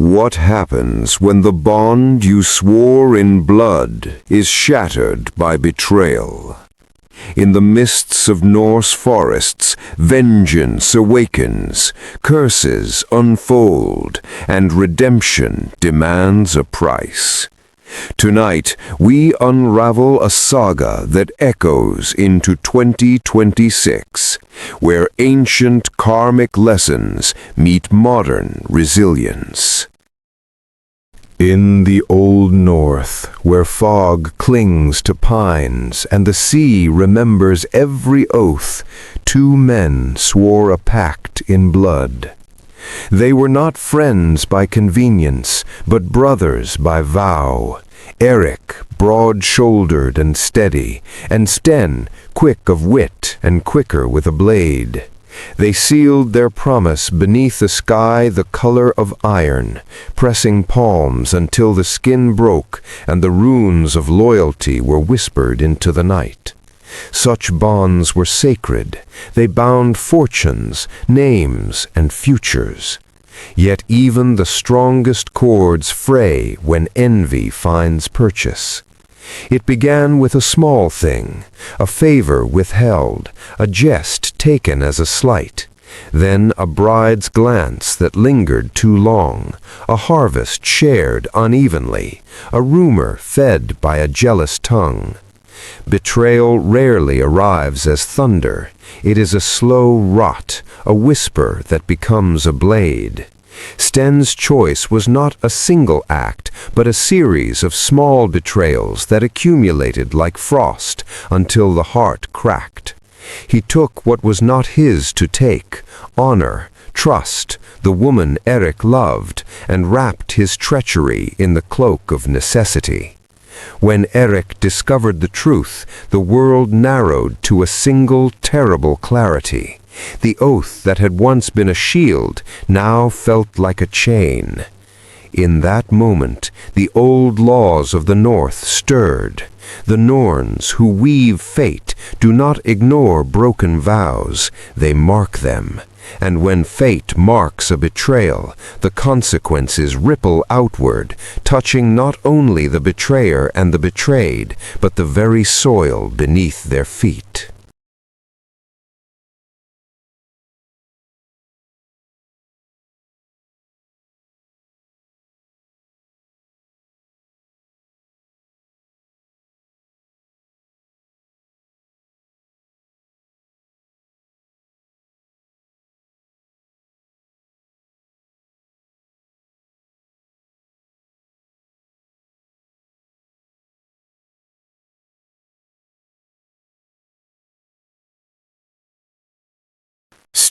What happens when the bond you swore in blood is shattered by betrayal? In the mists of Norse forests, vengeance awakens, curses unfold, and redemption demands a price. Tonight, we unravel a saga that echoes into 2026, where ancient karmic lessons meet modern resilience. In the Old North, where fog clings to pines and the sea remembers every oath, two men swore a pact in blood. They were not friends by convenience, but brothers by vow. Eirik, broad-shouldered and steady, and Sten, quick of wit and quicker with a blade. They sealed their promise beneath a sky the color of iron, pressing palms until the skin broke and the runes of loyalty were whispered into the night. Such bonds were sacred. They bound fortunes, names, and futures. Yet even the strongest cords fray when envy finds purchase. It began with a small thing, a favor withheld, a jest taken as a slight. Then a bride's glance that lingered too long, a harvest shared unevenly, a rumor fed by a jealous tongue. Betrayal rarely arrives as thunder. It is a slow rot, a whisper that becomes a blade. Sten's choice was not a single act, but a series of small betrayals that accumulated like frost until the heart cracked. He took what was not his to take, honor, trust, the woman Eirik loved, and wrapped his treachery in the cloak of necessity. When Eirik discovered the truth, the world narrowed to a single terrible clarity. The oath that had once been a shield now felt like a chain. In that moment, the old laws of the North stirred. The Norns who weave fate do not ignore broken vows, they mark them. And when fate marks a betrayal, the consequences ripple outward, touching not only the betrayer and the betrayed, but the very soil beneath their feet.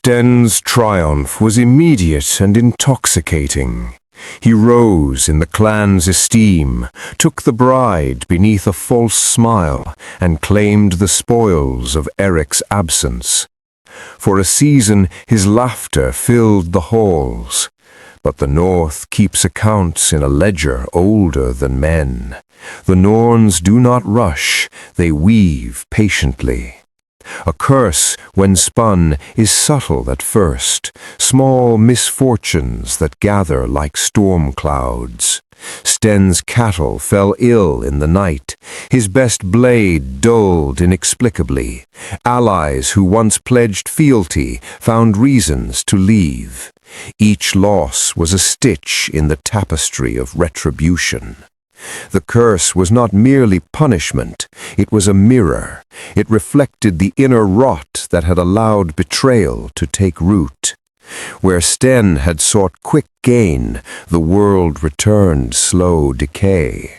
Sten's triumph was immediate and intoxicating. He rose in the clan's esteem, took the bride beneath a false smile, and claimed the spoils of Eirik's absence. For a season his laughter filled the halls. But the North keeps accounts in a ledger older than men. The Norns do not rush, they weave patiently. A curse, when spun, is subtle at first, small misfortunes that gather like storm clouds. Sten's cattle fell ill in the night, his best blade dulled inexplicably. Allies who once pledged fealty found reasons to leave. Each loss was a stitch in the tapestry of retribution. The curse was not merely punishment, it was a mirror. It reflected the inner rot that had allowed betrayal to take root. Where Sten had sought quick gain, the world returned slow decay.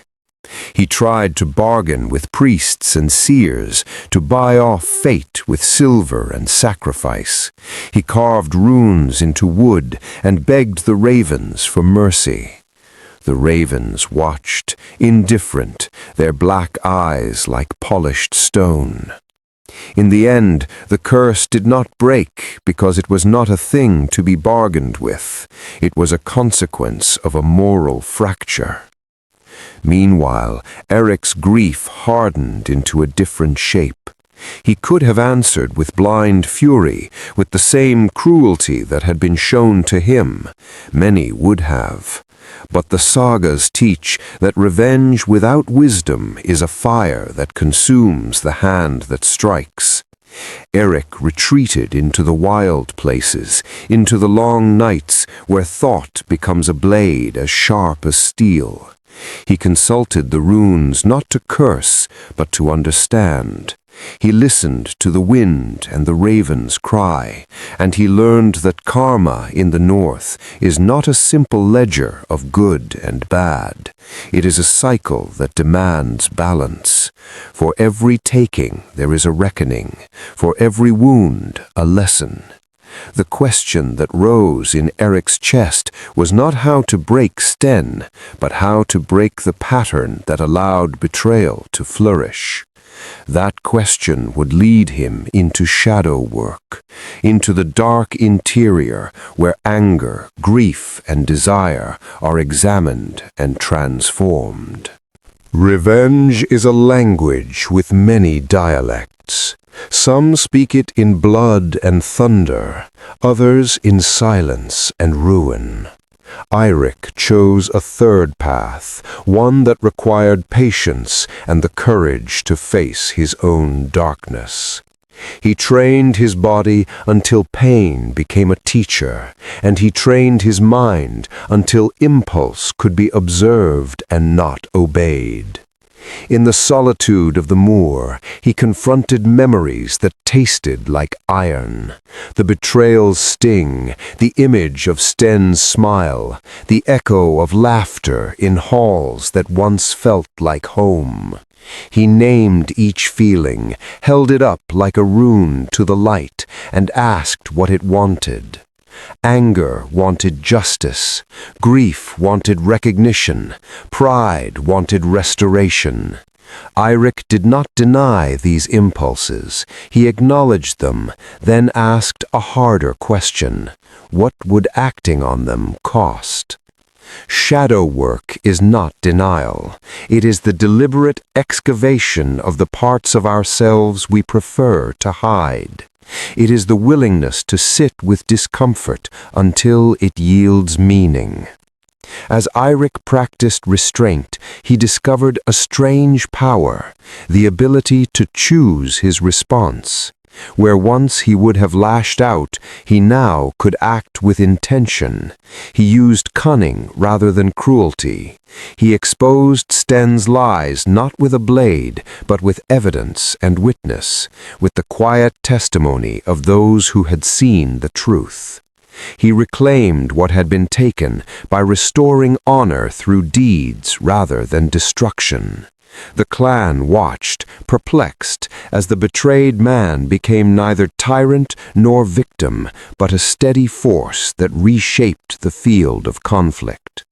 He tried to bargain with priests and seers, to buy off fate with silver and sacrifice. He carved runes into wood and begged the ravens for mercy. The ravens watched, indifferent, their black eyes like polished stone. In the end, the curse did not break because it was not a thing to be bargained with. It was a consequence of a moral fracture. Meanwhile, Eirik's grief hardened into a different shape. He could have answered with blind fury, with the same cruelty that had been shown to him. Many would have. But the sagas teach that revenge without wisdom is a fire that consumes the hand that strikes. Eirik retreated into the wild places, into the long nights where thought becomes a blade as sharp as steel. He consulted the runes not to curse, but to understand. He listened to the wind and the raven's cry, and he learned that karma in the north is not a simple ledger of good and bad. It is a cycle that demands balance. For every taking there is a reckoning, for every wound a lesson. The question that rose in Eirik's chest was not how to break Sten, but how to break the pattern that allowed betrayal to flourish. That question would lead him into shadow work, into the dark interior where anger, grief, and desire are examined and transformed. Revenge is a language with many dialects. Some speak it in blood and thunder, others in silence and ruin. Eirik chose a third path, one that required patience and the courage to face his own darkness. He trained his body until pain became a teacher, and he trained his mind until impulse could be observed and not obeyed. In the solitude of the moor, he confronted memories that tasted like iron. The betrayal's sting, the image of Sten's smile, the echo of laughter in halls that once felt like home. He named each feeling, held it up like a rune to the light, and asked what it wanted. Anger wanted justice, grief wanted recognition, pride wanted restoration. Eirik did not deny these impulses. He acknowledged them, then asked a harder question. What would acting on them cost? Shadow work is not denial. It is the deliberate excavation of the parts of ourselves we prefer to hide. It is the willingness to sit with discomfort until it yields meaning. As Eirik practiced restraint, he discovered a strange power, the ability to choose his response. Where once he would have lashed out, he now could act with intention. He used cunning rather than cruelty. He exposed Sten's lies not with a blade, but with evidence and witness, with the quiet testimony of those who had seen the truth. He reclaimed what had been taken by restoring honor through deeds rather than destruction. The clan watched, perplexed, as the betrayed man became neither tyrant nor victim, but a steady force that reshaped the field of conflict.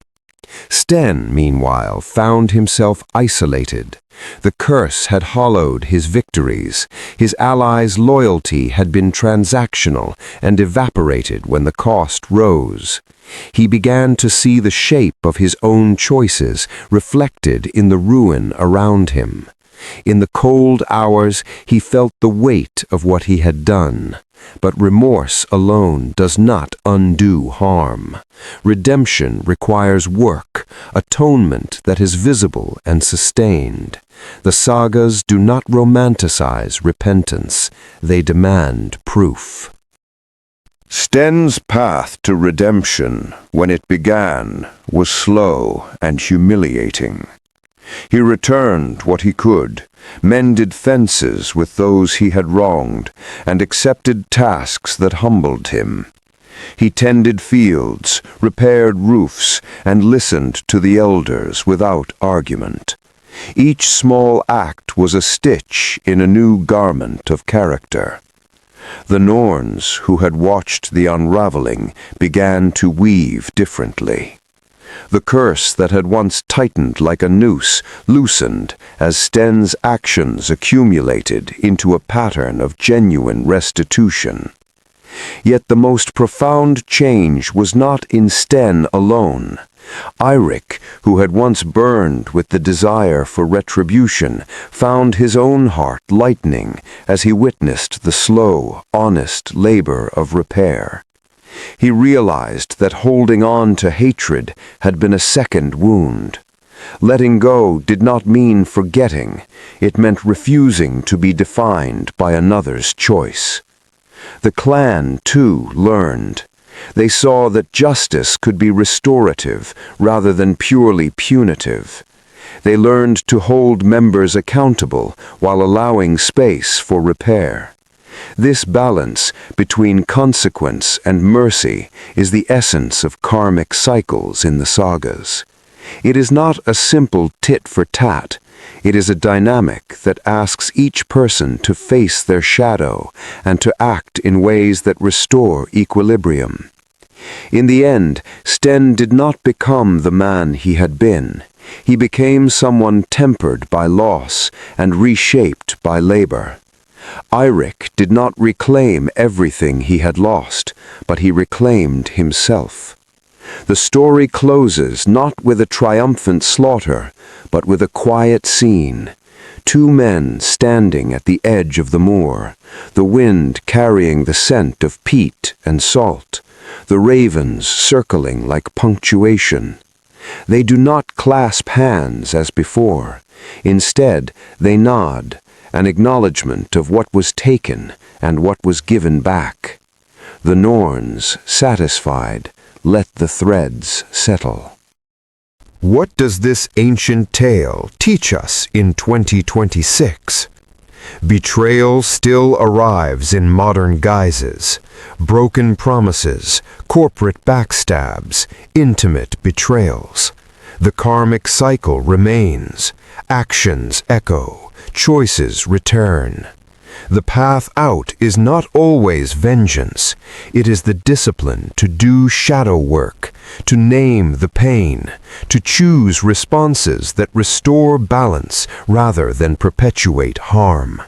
Sten, meanwhile, found himself isolated. The curse had hollowed his victories. His allies' loyalty had been transactional and evaporated when the cost rose. He began to see the shape of his own choices reflected in the ruin around him. In the cold hours, he felt the weight of what he had done. But remorse alone does not undo harm. Redemption requires work, atonement that is visible and sustained. The sagas do not romanticize repentance, they demand proof. Sten's path to redemption, when it began, was slow and humiliating. He returned what he could, mended fences with those he had wronged, and accepted tasks that humbled him. He tended fields, repaired roofs, and listened to the elders without argument. Each small act was a stitch in a new garment of character. The Norns, who had watched the unraveling, began to weave differently. The curse that had once tightened like a noose loosened as Sten's actions accumulated into a pattern of genuine restitution. Yet the most profound change was not in Sten alone. Eirik, who had once burned with the desire for retribution, found his own heart lightening as he witnessed the slow, honest labor of repair. He realized that holding on to hatred had been a second wound. Letting go did not mean forgetting, it meant refusing to be defined by another's choice. The clan, too, learned. They saw that justice could be restorative rather than purely punitive. They learned to hold members accountable while allowing space for repair. This balance between consequence and mercy is the essence of karmic cycles in the sagas. It is not a simple tit for tat. It is a dynamic that asks each person to face their shadow and to act in ways that restore equilibrium. In the end, Sten did not become the man he had been. He became someone tempered by loss and reshaped by labor. Eirik did not reclaim everything he had lost, but he reclaimed himself. The story closes not with a triumphant slaughter, but with a quiet scene. Two men standing at the edge of the moor, the wind carrying the scent of peat and salt, the ravens circling like punctuation. They do not clasp hands as before. Instead, they nod, an acknowledgement of what was taken and what was given back. The Norns, satisfied, let the threads settle. What does this ancient tale teach us in 2026? Betrayal still arrives in modern guises. Broken promises, corporate backstabs, intimate betrayals. The karmic cycle remains. Actions echo. Choices return. The path out is not always vengeance. It is the discipline to do shadow work, to name the pain, to choose responses that restore balance rather than perpetuate harm.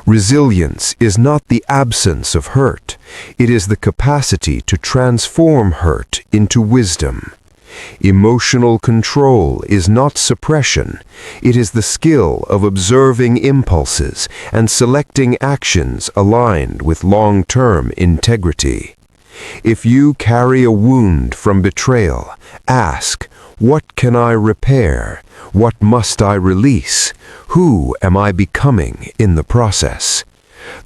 Resilience is not the absence of hurt. It is the capacity to transform hurt into wisdom. Emotional control is not suppression. It is the skill of observing impulses and selecting actions aligned with long-term integrity. If you carry a wound from betrayal, ask, what can I repair? What must I release? Who am I becoming in the process?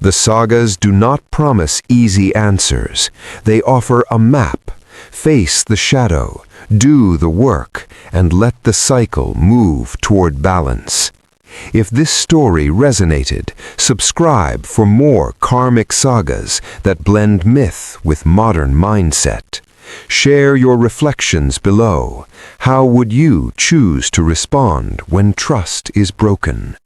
The sagas do not promise easy answers. They offer a map. Face the shadow, do the work, and let the cycle move toward balance. If this story resonated, subscribe for more karmic sagas that blend myth with modern mindset. Share your reflections below. How would you choose to respond when trust is broken?